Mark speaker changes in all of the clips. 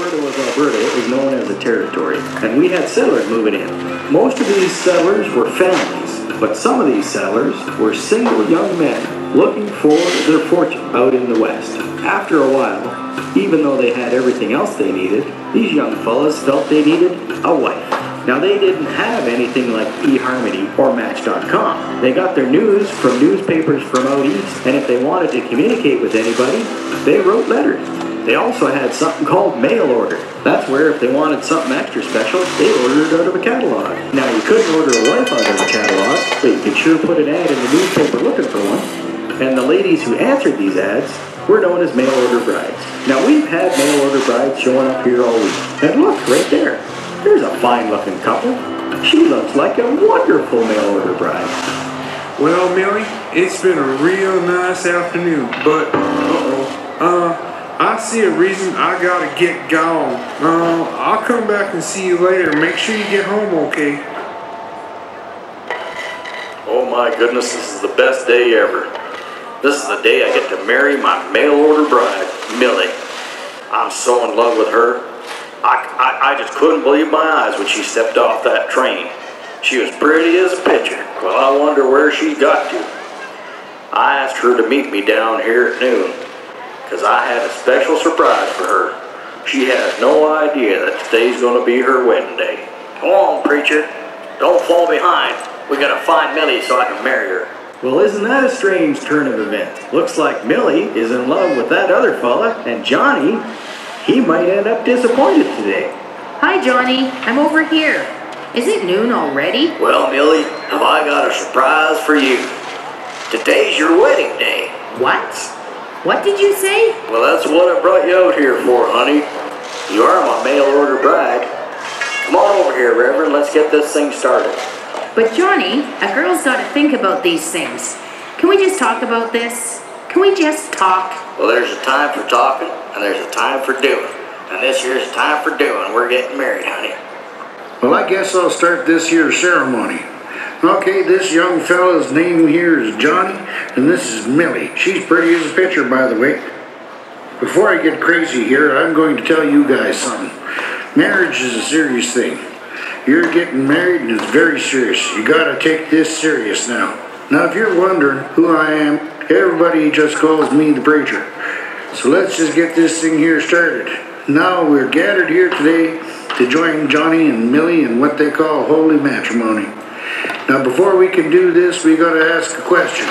Speaker 1: part of Alberta is known as a territory, and we had settlers moving in. Most of these settlers were families, but some of these settlers were single young men looking for their fortune out in the West. After a while, even though they had everything else they needed, these young fellas felt they needed a wife. Now, they didn't have anything like eHarmony or Match.com. They got their news from newspapers from out east, and if they wanted to communicate with anybody, they wrote letters. They also had something called mail order. That's where if they wanted something extra special, they ordered it out of a catalog. Now, you couldn't order a wife out of a catalog, but you could sure put an ad in the newspaper looking for one. And the ladies who answered these ads were known as mail-order brides. Now, we've had mail-order brides showing up here all week. And look, right there. There's a fine-looking couple. She looks like a wonderful mail-order bride.
Speaker 2: Well, Millie, it's been a real nice afternoon, but, I see a reason I gotta get gone. I'll come back and see you later. Make sure you get home okay.
Speaker 3: Oh my goodness, this is the best day ever. This is the day I get to marry my mail-order bride, Millie. I'm so in love with her. I just couldn't believe my eyes when she stepped off that train. She was pretty as a picture. Well, I wonder where she got to. I asked her to meet me down here at noon, because I had a special surprise for her. She has no idea that today's going to be her wedding day. Come on, preacher. Don't fall behind. We gotta find Millie so I can marry her.
Speaker 1: Well, isn't that a strange turn of events? Looks like Millie is in love with that other fella, and Johnny, he might end up disappointed today.
Speaker 4: Hi, Johnny. I'm over here. Is it noon already?
Speaker 3: Well, Millie, have I got a surprise for you. Today's your wedding day.
Speaker 4: What? What did you say?
Speaker 3: Well, that's what I brought you out here for, honey. You are my mail-order bride. Come on over here, Reverend. Let's get this thing started.
Speaker 4: But Johnny, a girl's got to think about these things. Can we just talk about this? Can we just talk?
Speaker 3: Well, there's a time for talking, and there's a time for doing. And this here's a time for doing. We're getting married, honey.
Speaker 5: Well, I guess I'll start this here ceremony. Okay, this young fella's name here is Johnny, and this is Millie. She's pretty as a picture, by the way. Before I get crazy here, I'm going to tell you guys something. Marriage is a serious thing. You're getting married, and it's very serious. You gotta take this serious now. Now, if you're wondering who I am, everybody just calls me the preacher. So let's just get this thing here started. Now, we're gathered here today to join Johnny and Millie in what they call holy matrimony. Now, before we can do this, we gotta ask a question.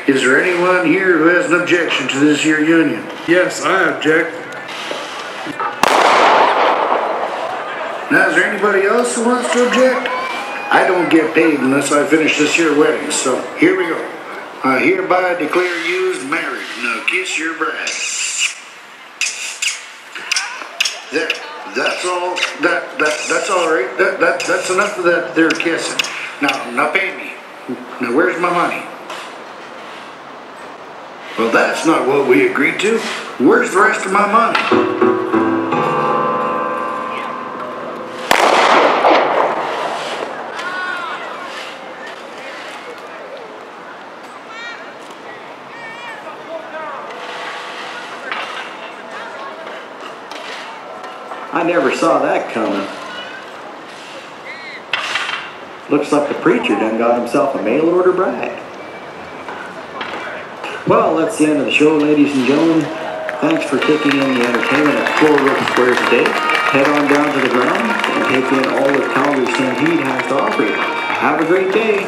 Speaker 5: Is there anyone here who has an objection to this here union?
Speaker 2: Yes, I object.
Speaker 5: Now, is there anybody else who wants to object? I don't get paid unless I finish this here wedding, so here we go. I hereby declare you married. Now kiss your bride. There, that's all. That's all right. That's enough of that there kissing. Now pay me. Now where's my money? Well, that's not what we agreed to. Where's the rest of my money?
Speaker 1: I never saw that coming. Looks like the preacher done got himself a mail-order bride. Well, that's the end of the show, ladies and gentlemen. Thanks for taking in the entertainment at 4 Rope Square today. Head on down to the ground and take in all that Calgary Stampede has to offer you. Have a great day.